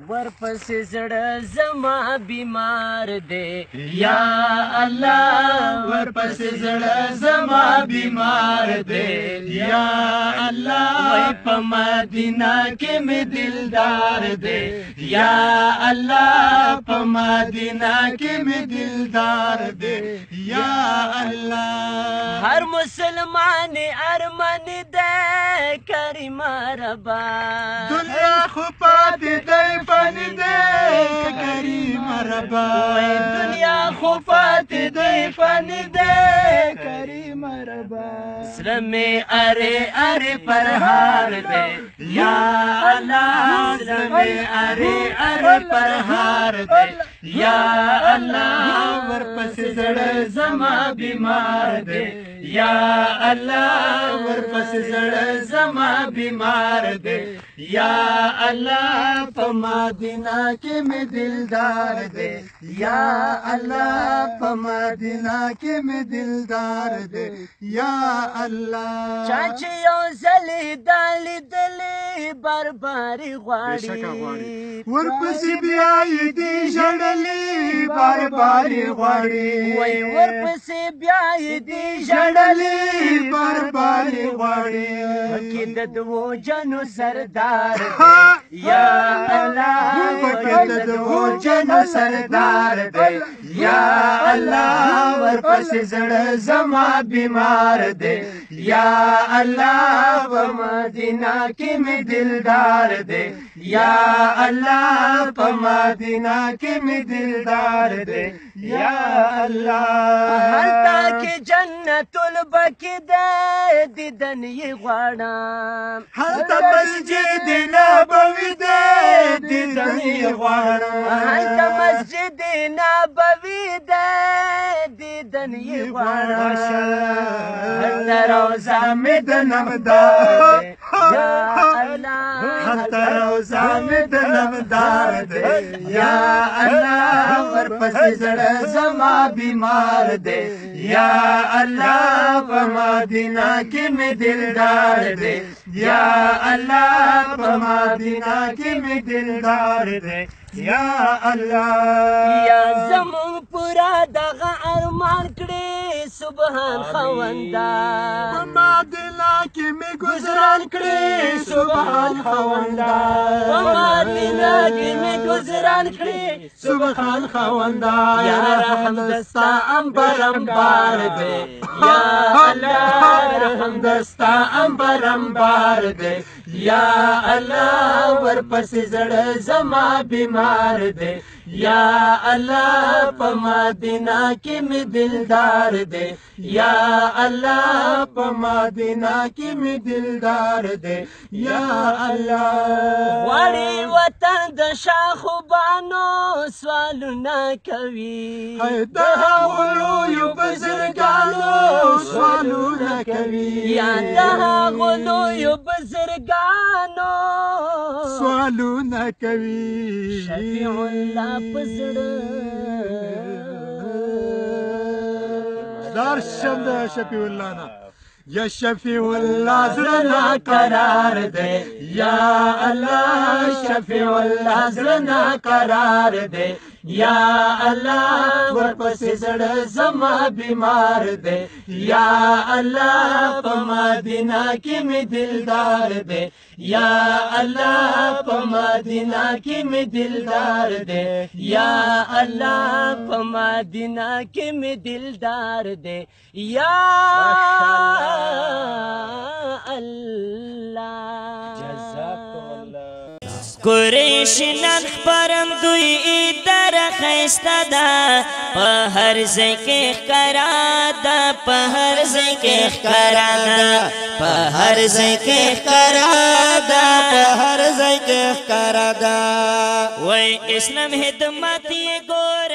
ورپسې زړه زما بیمار دی یا الله ورپسې زړه زما بیمار دی یا الله وای په مدینه کې مې دلدار دی یا الله په مدینه کې مې دلدار دی یا الله هر مسلمان ارمان دی کریم ربا دنیا خو پاتې دی فانی دی کریم ربا دنیا خو پاتې دی فانی دی کریم ربا زړه مې ارې ارې پرهار دی یا الله زړه مې ارې ارې پرهار دی یا الله ورپسې زړه زما بیمار دی یا الله ورپسې زړه زما بیمار دی یا الله په مدینه کې مې دلدار دی یا الله په مدینه کې مې دلدار دی یا الله چا چې یو ځلې دا لیدلې برباري غواړي ورپسې بیا یې دې ژړلې بار باري غواړي وای ورپسې بیا یې دې ژړلې بار باري غواړي کې د دوو جنو سردار دی یا الله پکې د دوو جنو سردار دی یا الله ورپسې زړه زما بیمار دی یا الله په مدینه کې مې دلدار دی یا الله په مدینه کې مې دلدار دی یا الله هلته کې جنت البقیع دی دیدن یې غواړم هلته مسجد نبوي دی دیدن یې غواړم هلته مسجد نبوي دی دیدن یې غواړم هلته روضه مې د نمدار دی یا الله هلته روضه مې د نمدار دی یا الله ورپسې زړه زما بیمار دی یا الله په مدینه کې مې دلدار دی یا الله په مدینه کې مې دلدار دی یا الله یا زمون پورا دغه ارمان کړې سبحان خوندا په مدینه کې مې گزاران کړې سبحان خوندا په مدینه کې مې گزاران کړې سبحان خوندا یا رحم دستا امبرم بار دی یا الله رحم دستا امبرم بار دی یا الله ورپسې زړه زما بیمار دی یا الله په مدینه کې مې دلدار دی یا الله په مدینه کې مې دلدار دی یا الله غواړي وطن د شاخوبانو سوالونه کوي د هغو لویو بزرګانو سوالونه کوي یا د هغو لویو بزرګانو سوالونه کوي شفیع الله په زړه دار شم د شفیع الله نه یا شفیع الله زړه قرار دی یا الله شفیع الله زړه قرار دی یا الله ورپسې زړه زما بیمار دی یا الله په مدینه کې مې دلدار دی یا الله په مدینه کې مې دلدار دی یا الله په مدینه کې مې دلدار دی یا الله جزاکم الله قریش نن خبرم دوی در خیسته ده په هر ځای کې ښکارا ده په هر ځای کې ښکارا ده په هر ځای کې ښکارا ده په هر ځای کې ښکارا ده وای اسلام خدمت یې ګور